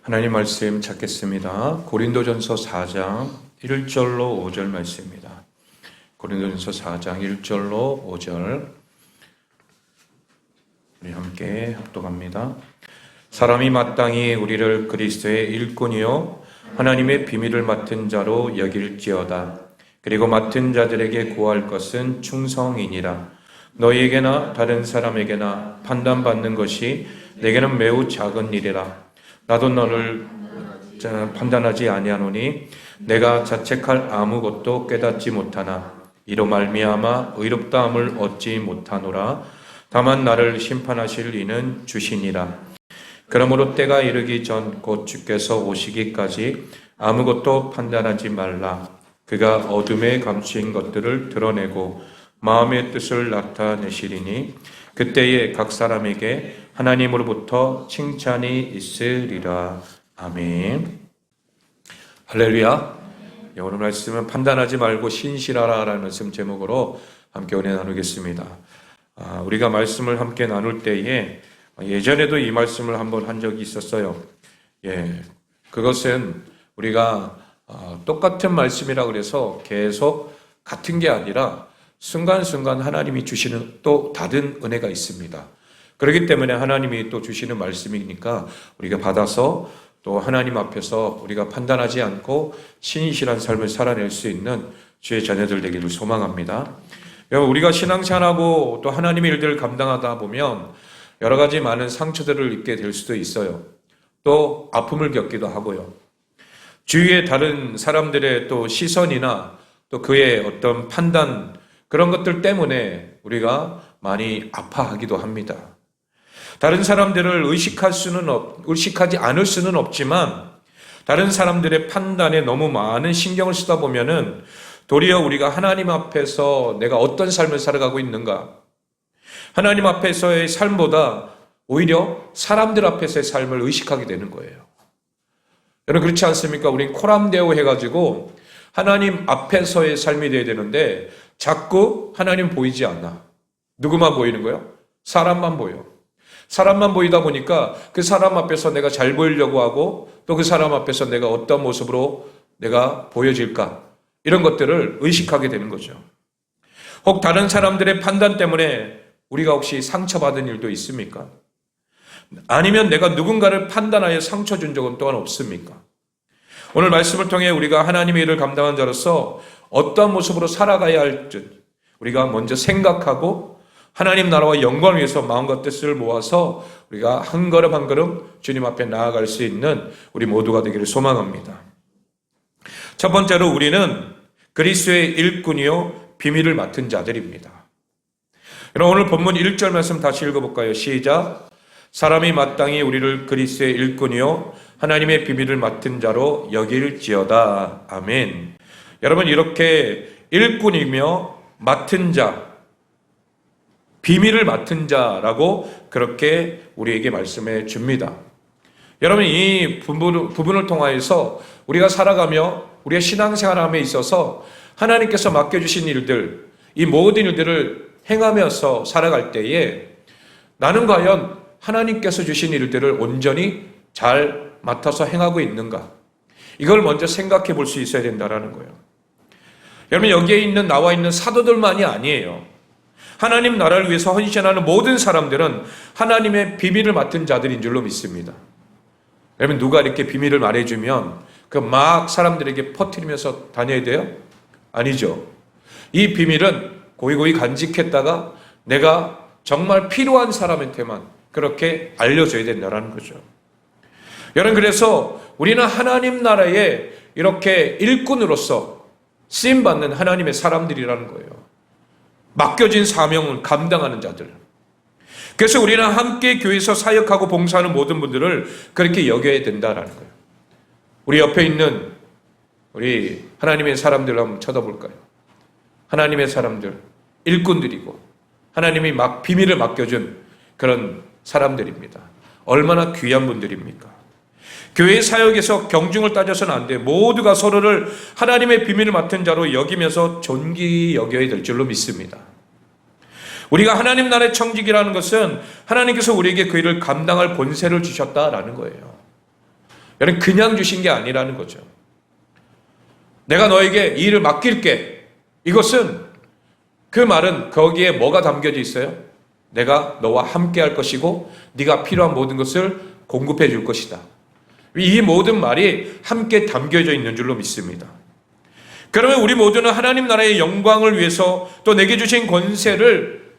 하나님 말씀 찾겠습니다. 고린도전서 4장 1절로 5절 말씀입니다. 고린도전서 4장 1절로 5절 우리 함께 합독합니다. 사람이 마땅히 우리를 그리스도의 일꾼이요 하나님의 비밀을 맡은 자로 여길지어다. 그리고 맡은 자들에게 구할 것은 충성이니라. 너희에게나 다른 사람에게나 판단받는 것이 내게는 매우 작은 일이라. 나도 너를 판단하지 아니하노니 내가 자책할 아무것도 깨닫지 못하나 이로 말미암아 의롭다함을 얻지 못하노라. 다만 나를 심판하실 이는 주시니라. 그러므로 때가 이르기 전 곧 주께서 오시기까지 아무것도 판단하지 말라. 그가 어둠에 감추인 것들을 드러내고 마음의 뜻을 나타내시리니 그때에 각 사람에게 하나님으로부터 칭찬이 있으리라. 아멘. 할렐루야. 오늘 말씀은 판단하지 말고 신실하라 라는 말씀 제목으로 함께 은혜 나누겠습니다. 우리가 말씀을 함께 나눌 때에 예전에도 이 말씀을 한번 한 적이 있었어요. 그것은 우리가 똑같은 말씀이라 그래서 계속 같은 게 아니라 순간순간 하나님이 주시는 또 다른 은혜가 있습니다. 그렇기 때문에 하나님이 또 주시는 말씀이니까 우리가 받아서 또 하나님 앞에서 우리가 판단하지 않고 신실한 삶을 살아낼 수 있는 주의 자녀들 되기를 소망합니다. 우리가 신앙생활하고 또 하나님의 일들을 감당하다 보면 여러 가지 많은 상처들을 입게 될 수도 있어요. 또 아픔을 겪기도 하고요. 주위의 다른 사람들의 또 시선이나 또 그의 어떤 판단 그런 것들 때문에 우리가 많이 아파하기도 합니다. 다른 사람들을 의식하지 않을 수는 없지만 다른 사람들의 판단에 너무 많은 신경을 쓰다 보면은 도리어 우리가 하나님 앞에서 내가 어떤 삶을 살아가고 있는가, 하나님 앞에서의 삶보다 오히려 사람들 앞에서의 삶을 의식하게 되는 거예요. 여러분 그렇지 않습니까? 우린 코람데오 해가지고 하나님 앞에서의 삶이 돼야 되는데 자꾸 하나님 보이지 않아. 누구만 보이는 거예요? 사람만 보여. 사람만 보이다 보니까 그 사람 앞에서 내가 잘 보이려고 하고 또 그 사람 앞에서 내가 어떤 모습으로 내가 보여질까 이런 것들을 의식하게 되는 거죠. 혹 다른 사람들의 판단 때문에 우리가 혹시 상처받은 일도 있습니까? 아니면 내가 누군가를 판단하여 상처 준 적은 또한 없습니까? 오늘 말씀을 통해 우리가 하나님의 일을 감당한 자로서 어떠한 모습으로 살아가야 할지 우리가 먼저 생각하고 하나님 나라와 영광을 위해서 마음과 뜻을 모아서 우리가 한 걸음 한 걸음 주님 앞에 나아갈 수 있는 우리 모두가 되기를 소망합니다. 첫 번째로 우리는 그리스도의 일꾼이요 비밀을 맡은 자들입니다. 여러분 오늘 본문 1절 말씀 다시 읽어볼까요? 시작. 사람이 마땅히 우리를 그리스도의 일꾼이요 하나님의 비밀을 맡은 자로 여길지어다. 아멘. 여러분 이렇게 일꾼이며 맡은 자, 비밀을 맡은 자라고 그렇게 우리에게 말씀해 줍니다. 여러분 이 부분을 통하여서 우리가 살아가며 우리의 신앙생활함에 있어서 하나님께서 맡겨주신 일들, 이 모든 일들을 행하면서 살아갈 때에 나는 과연 하나님께서 주신 일들을 온전히 잘 맡아서 행하고 있는가? 이걸 먼저 생각해 볼 수 있어야 된다는 거예요. 여러분 여기에 나와 있는 사도들만이 아니에요. 하나님 나라를 위해서 헌신하는 모든 사람들은 하나님의 비밀을 맡은 자들인 줄로 믿습니다. 여러분 누가 이렇게 비밀을 말해주면 그 막 사람들에게 퍼뜨리면서 다녀야 돼요? 아니죠. 이 비밀은 고이고이 간직했다가 내가 정말 필요한 사람한테만 그렇게 알려줘야 된다는 거죠. 여러분 그래서 우리는 하나님 나라에 이렇게 일꾼으로서 쓰임받는 하나님의 사람들이라는 거예요. 맡겨진 사명을 감당하는 자들. 그래서 우리는 함께 교회에서 사역하고 봉사하는 모든 분들을 그렇게 여겨야 된다는 거예요. 우리 옆에 있는 우리 하나님의 사람들 한번 쳐다볼까요? 하나님의 사람들, 일꾼들이고 하나님이 비밀을 맡겨준 그런 사람들입니다. 얼마나 귀한 분들입니까? 교회 사역에서 경중을 따져서는 안 돼. 모두가 서로를 하나님의 비밀을 맡은 자로 여기면서 존귀 여겨야 될 줄로 믿습니다. 우리가 하나님 나라의 청직이라는 것은 하나님께서 우리에게 그 일을 감당할 권세를 주셨다라는 거예요. 여러분 그냥 주신 게 아니라는 거죠. 내가 너에게 이 일을 맡길게. 이것은 그 말은 거기에 뭐가 담겨져 있어요? 내가 너와 함께 할 것이고 네가 필요한 모든 것을 공급해 줄 것이다. 이 모든 말이 함께 담겨져 있는 줄로 믿습니다. 그러면 우리 모두는 하나님 나라의 영광을 위해서 또 내게 주신 권세를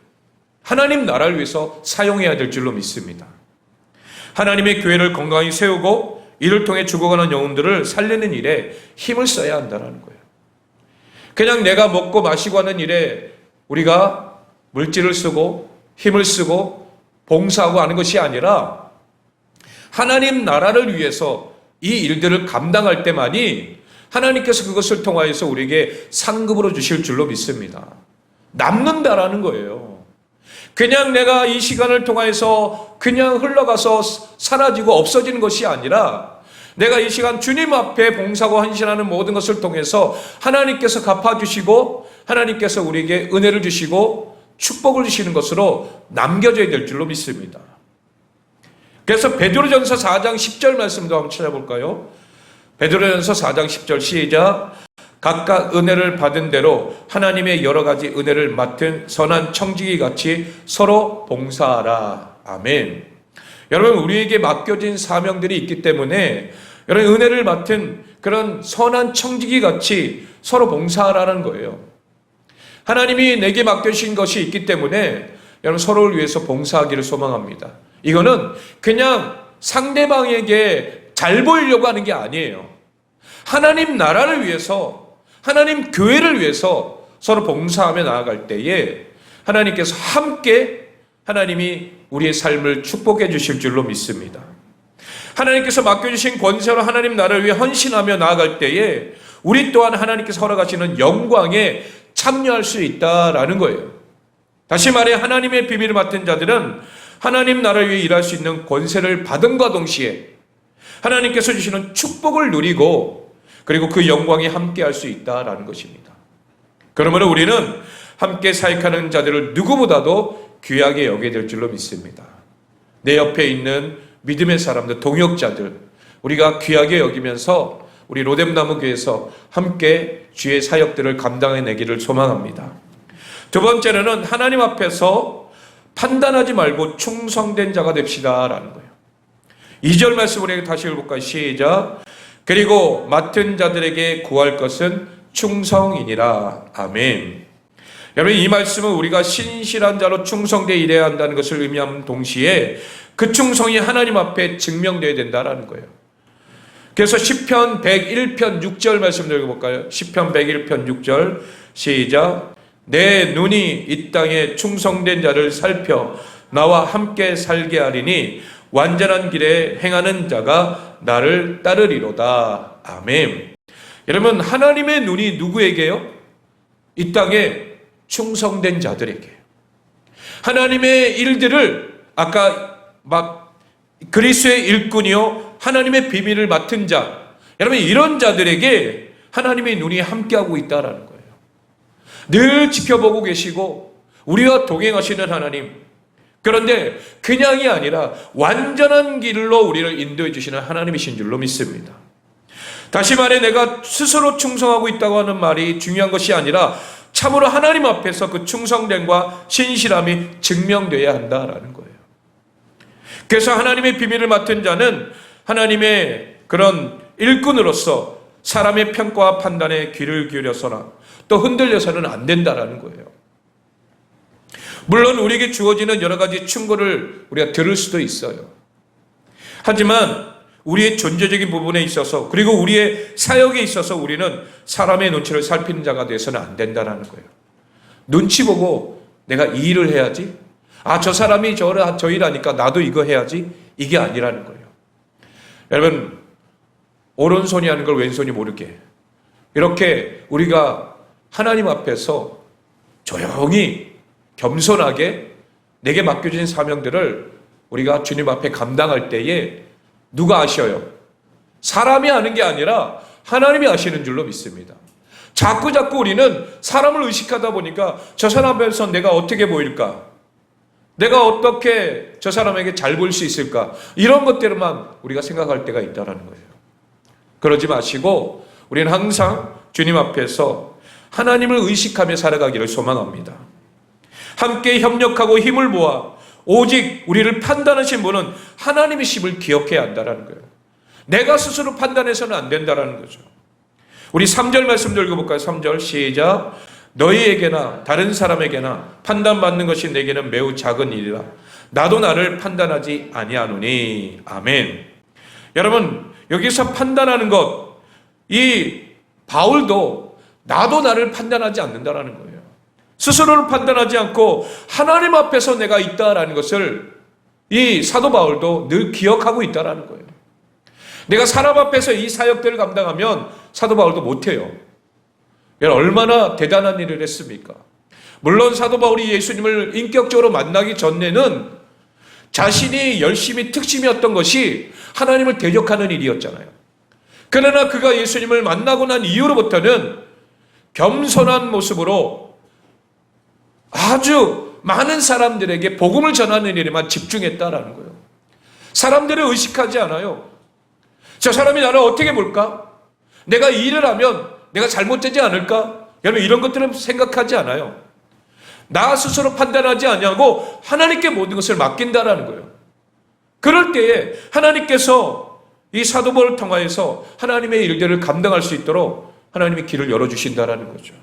하나님 나라를 위해서 사용해야 될 줄로 믿습니다. 하나님의 교회를 건강히 세우고 이를 통해 죽어가는 영혼들을 살리는 일에 힘을 써야 한다는 거예요. 그냥 내가 먹고 마시고 하는 일에 우리가 물질을 쓰고 힘을 쓰고 봉사하고 하는 것이 아니라 하나님 나라를 위해서 이 일들을 감당할 때만이 하나님께서 그것을 통하여서 우리에게 상급으로 주실 줄로 믿습니다. 남는다라는 거예요. 그냥 내가 이 시간을 통하여서 그냥 흘러가서 사라지고 없어지는 것이 아니라 내가 이 시간 주님 앞에 봉사하고 헌신하는 모든 것을 통해서 하나님께서 갚아주시고 하나님께서 우리에게 은혜를 주시고 축복을 주시는 것으로 남겨져야 될 줄로 믿습니다. 그래서 베드로전서 4장 10절 말씀도 한번 찾아볼까요? 베드로전서 4장 10절 시작. 각각 은혜를 받은 대로 하나님의 여러 가지 은혜를 맡은 선한 청지기 같이 서로 봉사하라. 아멘. 여러분 우리에게 맡겨진 사명들이 있기 때문에 여러분 은혜를 맡은 그런 선한 청지기 같이 서로 봉사하라는 거예요. 하나님이 내게 맡겨주신 것이 있기 때문에 여러분 서로를 위해서 봉사하기를 소망합니다. 이거는 그냥 상대방에게 잘 보이려고 하는 게 아니에요. 하나님 나라를 위해서 하나님 교회를 위해서 서로 봉사하며 나아갈 때에 하나님께서 함께 하나님이 우리의 삶을 축복해 주실 줄로 믿습니다. 하나님께서 맡겨주신 권세로 하나님 나라를 위해 헌신하며 나아갈 때에 우리 또한 하나님께서 허락하시는 영광에 참여할 수 있다라는 거예요. 다시 말해 하나님의 비밀을 맡은 자들은 하나님 나라를 위해 일할 수 있는 권세를 받음과 동시에 하나님께서 주시는 축복을 누리고 그리고 그 영광에 함께 할 수 있다라는 것입니다. 그러므로 우리는 함께 사역하는 자들을 누구보다도 귀하게 여겨야 될 줄로 믿습니다. 내 옆에 있는 믿음의 사람들, 동역자들 우리가 귀하게 여기면서 우리 로뎀나무교회에서 함께 주의 사역들을 감당해내기를 소망합니다. 두 번째는 하나님 앞에서 판단하지 말고 충성된 자가 됩시다라는 거예요. 2절 말씀 우리 다시 읽어볼까요? 시작. 그리고 맡은 자들에게 구할 것은 충성이니라. 아멘. 여러분 이 말씀은 우리가 신실한 자로 충성되어 일해야 한다는 것을 의미하는 동시에 그 충성이 하나님 앞에 증명되어야 된다는 거예요. 그래서 시편 101편 6절 말씀 읽어볼까요? 시편 101편 6절 시작. 내 눈이 이 땅에 충성된 자를 살펴 나와 함께 살게 하리니 완전한 길에 행하는 자가 나를 따르리로다. 아멘. 여러분 하나님의 눈이 누구에게요? 이 땅에 충성된 자들에게. 하나님의 일들을 아까 막 그리스도의 일꾼이요 하나님의 비밀을 맡은 자, 여러분 이런 자들에게 하나님의 눈이 함께하고 있다라는 거예요. 늘 지켜보고 계시고 우리와 동행하시는 하나님. 그런데 그냥이 아니라 완전한 길로 우리를 인도해 주시는 하나님이신 줄로 믿습니다. 다시 말해 내가 스스로 충성하고 있다고 하는 말이 중요한 것이 아니라 참으로 하나님 앞에서 그 충성됨과 신실함이 증명되어야 한다라는 거예요. 그래서 하나님의 비밀을 맡은 자는 하나님의 그런 일꾼으로서 사람의 평가와 판단에 귀를 기울여서나 또 흔들려서는 안 된다라는 거예요. 물론 우리에게 주어지는 여러 가지 충고를 우리가 들을 수도 있어요. 하지만 우리의 존재적인 부분에 있어서 그리고 우리의 사역에 있어서 우리는 사람의 눈치를 살피는 자가 되어서는 안 된다는 거예요. 눈치 보고 내가 이 일을 해야지. 저 사람이 저 일하니까 나도 이거 해야지. 이게 아니라는 거예요. 여러분 오른손이 하는 걸 왼손이 모르게 이렇게 우리가 하나님 앞에서 조용히 겸손하게 내게 맡겨진 사명들을 우리가 주님 앞에 감당할 때에 누가 아셔요? 사람이 아는 게 아니라 하나님이 아시는 줄로 믿습니다. 자꾸 우리는 사람을 의식하다 보니까 저 사람 앞에서 내가 어떻게 보일까? 내가 어떻게 저 사람에게 잘 보일 수 있을까? 이런 것들만 우리가 생각할 때가 있다는 거예요. 그러지 마시고 우리는 항상 주님 앞에서 하나님을 의식하며 살아가기를 소망합니다. 함께 협력하고 힘을 모아 오직 우리를 판단하신 분은 하나님이심을 기억해야 한다는 거예요. 내가 스스로 판단해서는 안 된다는 거죠. 우리 3절 말씀 읽어볼까요? 3절 시작. 너희에게나 다른 사람에게나 판단받는 것이 내게는 매우 작은 일이라. 나도 나를 판단하지 아니하노니. 아멘. 여러분, 여기서 판단하는 것, 이 바울도 나도 나를 판단하지 않는다라는 거예요. 스스로를 판단하지 않고 하나님 앞에서 내가 있다라는 것을 이 사도 바울도 늘 기억하고 있다라는 거예요. 내가 사람 앞에서 이 사역들을 감당하면 사도 바울도 못해요. 얼마나 대단한 일을 했습니까? 물론 사도 바울이 예수님을 인격적으로 만나기 전에는 자신이 열심히 특심이었던 것이 하나님을 대적하는 일이었잖아요. 그러나 그가 예수님을 만나고 난 이후로부터는 겸손한 모습으로 아주 많은 사람들에게 복음을 전하는 일에만 집중했다라는 거예요. 사람들을 의식하지 않아요. 저 사람이 나를 어떻게 볼까? 내가 이 일을 하면 내가 잘못되지 않을까? 여러분, 이런 것들은 생각하지 않아요. 나 스스로 판단하지 않냐고 하나님께 모든 것을 맡긴다라는 거예요. 그럴 때에 하나님께서 이 사도 바울을 통하여서 하나님의 일들을 감당할 수 있도록 하나님이 길을 열어주신다라는 거죠.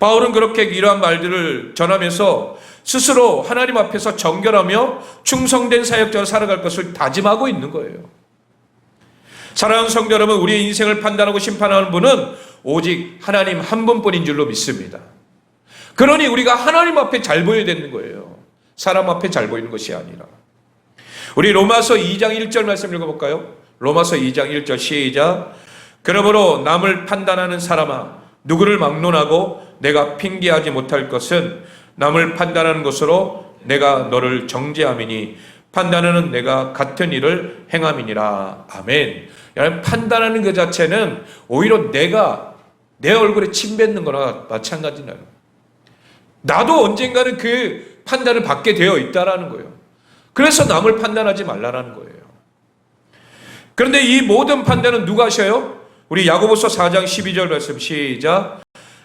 바울은 그렇게 이러한 말들을 전하면서 스스로 하나님 앞에서 정결하며 충성된 사역자로 살아갈 것을 다짐하고 있는 거예요. 사랑하는 성도 여러분, 우리의 인생을 판단하고 심판하는 분은 오직 하나님 한 분뿐인 줄로 믿습니다. 그러니 우리가 하나님 앞에 잘 보여야 되는 거예요. 사람 앞에 잘 보이는 것이 아니라. 우리 로마서 2장 1절 말씀 읽어볼까요? 로마서 2장 1절 시작. 그러므로 남을 판단하는 사람아, 누구를 막론하고 내가 핑계하지 못할 것은 남을 판단하는 것으로 내가 너를 정죄함이니 판단하는 내가 같은 일을 행함이니라. 아멘. 여러분, 판단하는 그 자체는 오히려 내가 내 얼굴에 침 뱉는 거나 마찬가지나요. 나도 언젠가는 그 판단을 받게 되어 있다라는 거예요. 그래서 남을 판단하지 말라는 거예요. 그런데 이 모든 판단은 누가 하셔요? 우리 야고보서 4장 12절 말씀 시작.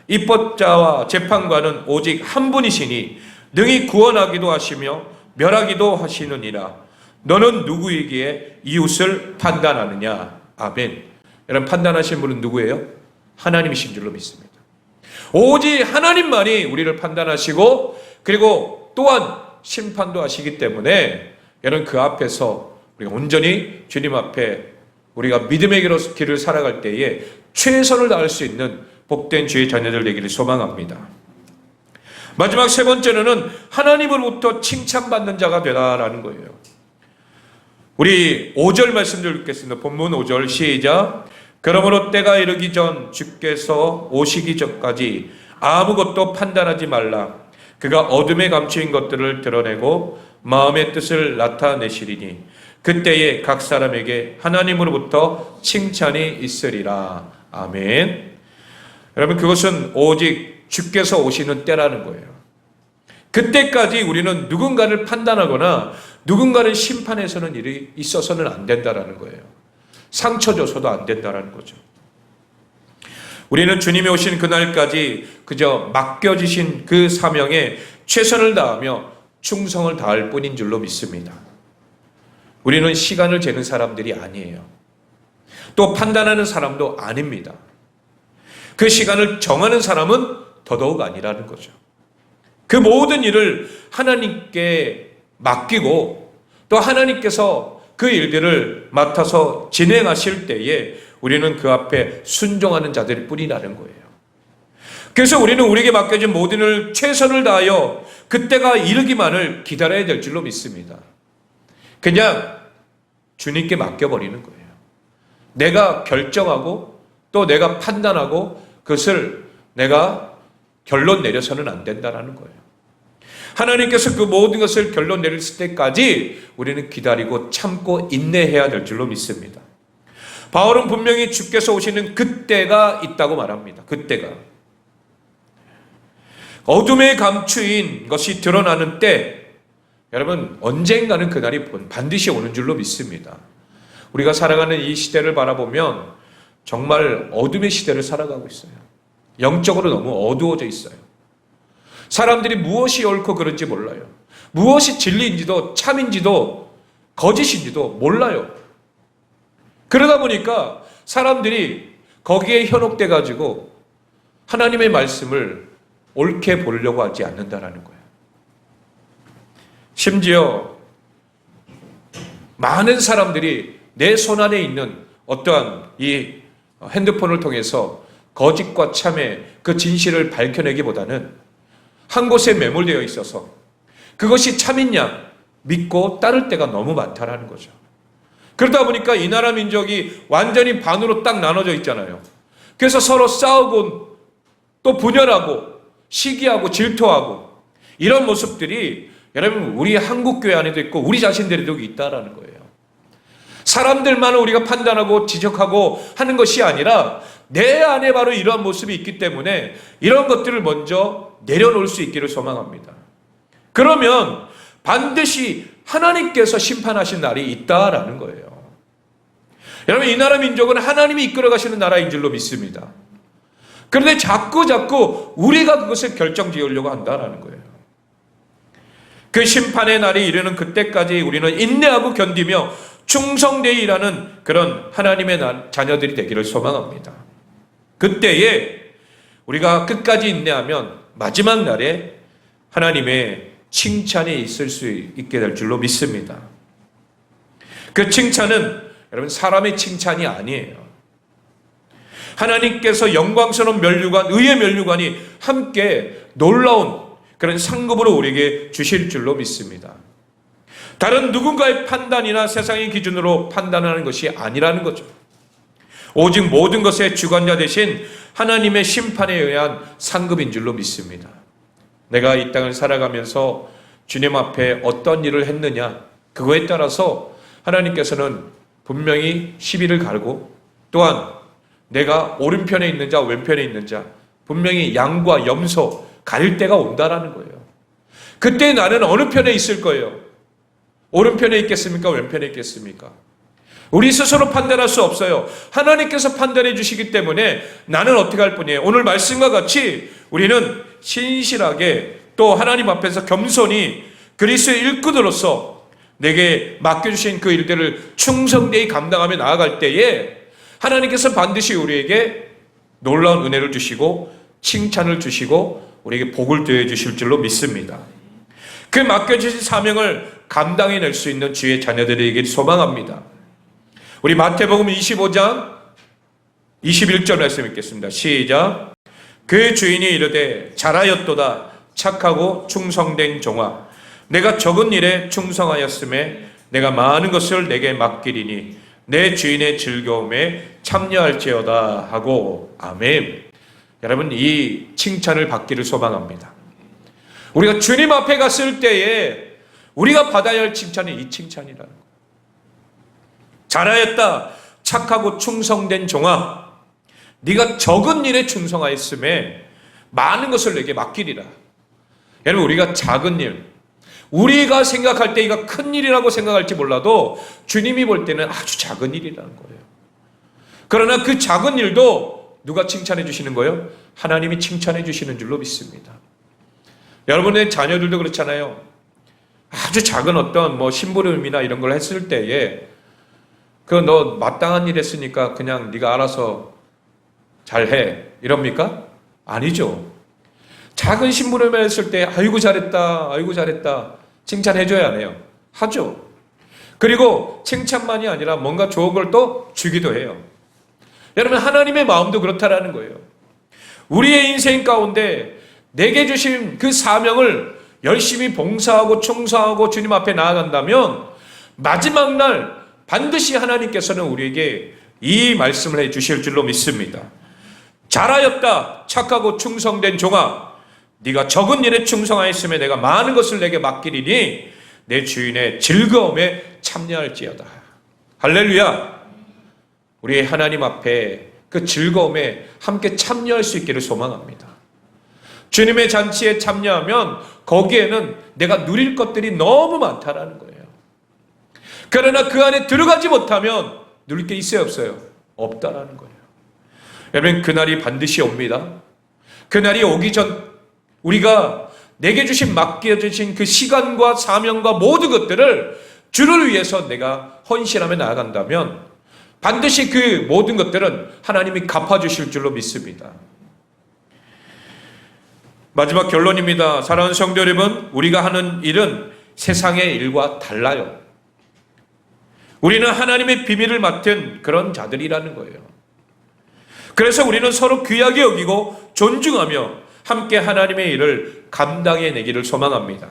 입법자와 재판관은 오직 한 분이시니 능히 구원하기도 하시며 멸하기도 하시느니라. 너는 누구이기에 이웃을 판단하느냐. 아멘. 여러분, 판단하신 분은 누구예요? 하나님이신 줄로 믿습니다. 오직 하나님만이 우리를 판단하시고 그리고 또한 심판도 하시기 때문에 여러분, 그 앞에서 우리가 온전히 주님 앞에 우리가 믿음의 길을 살아갈 때에 최선을 다할 수 있는 복된 주의 자녀들 되기를 소망합니다. 마지막 세 번째로는 하나님으로부터 칭찬받는 자가 되라라는 거예요. 우리 5절 말씀을 읽겠습니다. 본문 5절 시작. 그러므로 때가 이르기 전 주께서 오시기 전까지 아무것도 판단하지 말라. 그가 어둠에 감추인 것들을 드러내고 마음의 뜻을 나타내시리니 그때에 각 사람에게 하나님으로부터 칭찬이 있으리라. 아멘. 여러분, 그것은 오직 주께서 오시는 때라는 거예요. 그때까지 우리는 누군가를 판단하거나 누군가를 심판해서는 일이 있어서는 안 된다라는 거예요. 상처 줘서도 안 된다라는 거죠. 우리는 주님이 오신 그날까지 그저 맡겨주신 그 사명에 최선을 다하며 충성을 다할 뿐인 줄로 믿습니다. 우리는 시간을 재는 사람들이 아니에요. 또 판단하는 사람도 아닙니다. 그 시간을 정하는 사람은 더더욱 아니라는 거죠. 그 모든 일을 하나님께 맡기고 또 하나님께서 그 일들을 맡아서 진행하실 때에 우리는 그 앞에 순종하는 자들일 뿐이라는 거예요. 그래서 우리는 우리에게 맡겨진 모든 일을 최선을 다하여 그때가 이르기만을 기다려야 될 줄로 믿습니다. 그냥 주님께 맡겨버리는 거예요. 내가 결정하고 또 내가 판단하고 그것을 내가 결론 내려서는 안 된다는 거예요. 하나님께서 그 모든 것을 결론 내렸을 때까지 우리는 기다리고 참고 인내해야 될 줄로 믿습니다. 바울은 분명히 주께서 오시는 그때가 있다고 말합니다. 그때가. 어둠에 감추인 것이 드러나는 때, 여러분, 언젠가는 그날이 반드시 오는 줄로 믿습니다. 우리가 살아가는 이 시대를 바라보면 정말 어둠의 시대를 살아가고 있어요. 영적으로 너무 어두워져 있어요. 사람들이 무엇이 옳고 그른지 몰라요. 무엇이 진리인지도 참인지도 거짓인지도 몰라요. 그러다 보니까 사람들이 거기에 현혹돼 가지고 하나님의 말씀을 옳게 보려고 하지 않는다라는 거예요. 심지어 많은 사람들이 내 손안에 있는 어떠한 이 핸드폰을 통해서 거짓과 참의 그 진실을 밝혀내기보다는 한 곳에 매몰되어 있어서 그것이 참이냐 믿고 따를 때가 너무 많다라는 거죠. 그러다 보니까 이 나라 민족이 완전히 반으로 딱 나눠져 있잖아요. 그래서 서로 싸우고 또 분열하고 시기하고 질투하고 이런 모습들이 여러분 우리 한국교회 안에도 있고 우리 자신들에도 있다라는 거예요. 사람들만을 우리가 판단하고 지적하고 하는 것이 아니라 내 안에 바로 이러한 모습이 있기 때문에 이런 것들을 먼저 내려놓을 수 있기를 소망합니다. 그러면 반드시 하나님께서 심판하신 날이 있다라는 거예요. 여러분 이 나라 민족은 하나님이 이끌어 가시는 나라인 줄로 믿습니다. 그런데 자꾸 우리가 그것을 결정지으려고 한다라는 거예요. 그 심판의 날이 이르는 그때까지 우리는 인내하고 견디며 충성되이 일하는 그런 하나님의 자녀들이 되기를 소망합니다. 그때에 우리가 끝까지 인내하면 마지막 날에 하나님의 칭찬이 있을 수 있게 될 줄로 믿습니다. 그 칭찬은 여러분 사람의 칭찬이 아니에요. 하나님께서 영광스러운 면류관, 의의 면류관이 함께 놀라운 그런 상급으로 우리에게 주실 줄로 믿습니다. 다른 누군가의 판단이나 세상의 기준으로 판단하는 것이 아니라는 거죠. 오직 모든 것의 주관자 되신 하나님의 심판에 의한 상급인 줄로 믿습니다. 내가 이 땅을 살아가면서 주님 앞에 어떤 일을 했느냐 그거에 따라서 하나님께서는 분명히 시비를 갈고 또한 내가 오른편에 있는 자 왼편에 있는 자 분명히 양과 염소 가릴 때가 온다라는 거예요. 그때 나는 어느 편에 있을 거예요? 오른편에 있겠습니까? 왼편에 있겠습니까? 우리 스스로 판단할 수 없어요. 하나님께서 판단해 주시기 때문에 나는 어떻게 할 뿐이에요. 오늘 말씀과 같이 우리는 신실하게 또 하나님 앞에서 겸손히 그리스도의 일꾼으로서 내게 맡겨주신 그 일들을 충성되이 감당하며 나아갈 때에 하나님께서 반드시 우리에게 놀라운 은혜를 주시고 칭찬을 주시고 우리에게 복을 더해 주실 줄로 믿습니다. 그 맡겨주신 사명을 감당해낼 수 있는 주의 자녀들에게 소망합니다. 우리 마태복음 25장 21절 말씀 읽겠습니다. 시작. 그 주인이 이르되 잘하였도다 착하고 충성된 종아 내가 적은 일에 충성하였음에 내가 많은 것을 내게 맡기리니 내 주인의 즐거움에 참여할지어다 하고 아멘. 여러분 이 칭찬을 받기를 소망합니다. 우리가 주님 앞에 갔을 때에 우리가 받아야 할 칭찬이 이 칭찬이라는 거예요. 잘하였다 착하고 충성된 종아 네가 적은 일에 충성하였음에 많은 것을 내게 맡기리라. 여러분 우리가 작은 일 우리가 생각할 때 이거 큰 일이라고 생각할지 몰라도 주님이 볼 때는 아주 작은 일이라는 거예요. 그러나 그 작은 일도 누가 칭찬해 주시는 거예요? 하나님이 칭찬해 주시는 줄로 믿습니다. 여러분의 자녀들도 그렇잖아요. 아주 작은 어떤 심부름이나 이런 걸 했을 때에 너 마땅한 일 했으니까 그냥 네가 알아서 잘해 이럽니까? 아니죠. 작은 심부름을 했을 때 아이고 잘했다 아이고 잘했다 칭찬해줘야 해요. 하죠. 그리고 칭찬만이 아니라 뭔가 좋은 걸 또 주기도 해요. 여러분 하나님의 마음도 그렇다라는 거예요. 우리의 인생 가운데 내게 주신 그 사명을 열심히 봉사하고 충성하고 주님 앞에 나아간다면 마지막 날 반드시 하나님께서는 우리에게 이 말씀을 해 주실 줄로 믿습니다. 잘하였다 착하고 충성된 종아 네가 적은 일에 충성하였으면 내가 많은 것을 내게 맡기리니 내 주인의 즐거움에 참여할지어다. 할렐루야. 우리 하나님 앞에 그 즐거움에 함께 참여할 수 있기를 소망합니다. 주님의 잔치에 참여하면 거기에는 내가 누릴 것들이 너무 많다라는 거예요. 그러나 그 안에 들어가지 못하면 누릴 게 있어요, 없어요? 없다라는 거예요. 여러분, 그날이 반드시 옵니다. 그날이 오기 전 우리가 내게 주신 맡겨주신 그 시간과 사명과 모든 것들을 주를 위해서 내가 헌신하며 나아간다면 반드시 그 모든 것들은 하나님이 갚아주실 줄로 믿습니다. 마지막 결론입니다. 사랑하는 성도 여러분, 우리가 하는 일은 세상의 일과 달라요. 우리는 하나님의 비밀을 맡은 그런 자들이라는 거예요. 그래서 우리는 서로 귀하게 여기고 존중하며 함께 하나님의 일을 감당해내기를 소망합니다.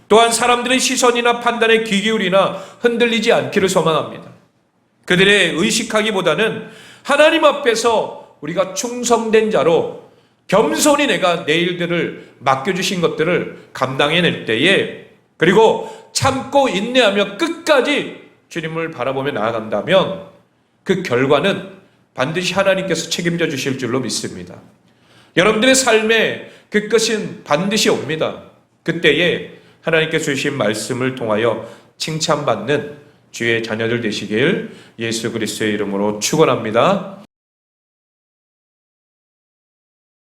또한 사람들의 시선이나 판단에 귀 기울이나 흔들리지 않기를 소망합니다. 그들의 의식하기보다는 하나님 앞에서 우리가 충성된 자로 겸손히 내가 내 일들을 맡겨주신 것들을 감당해낼 때에, 그리고 참고 인내하며 끝까지 주님을 바라보며 나아간다면 그 결과는 반드시 하나님께서 책임져 주실 줄로 믿습니다. 여러분들의 삶에 그 끝은 반드시 옵니다. 그때에 하나님께서 주신 말씀을 통하여 칭찬받는 주의 자녀들 되시길 예수 그리스도의 이름으로 축원합니다.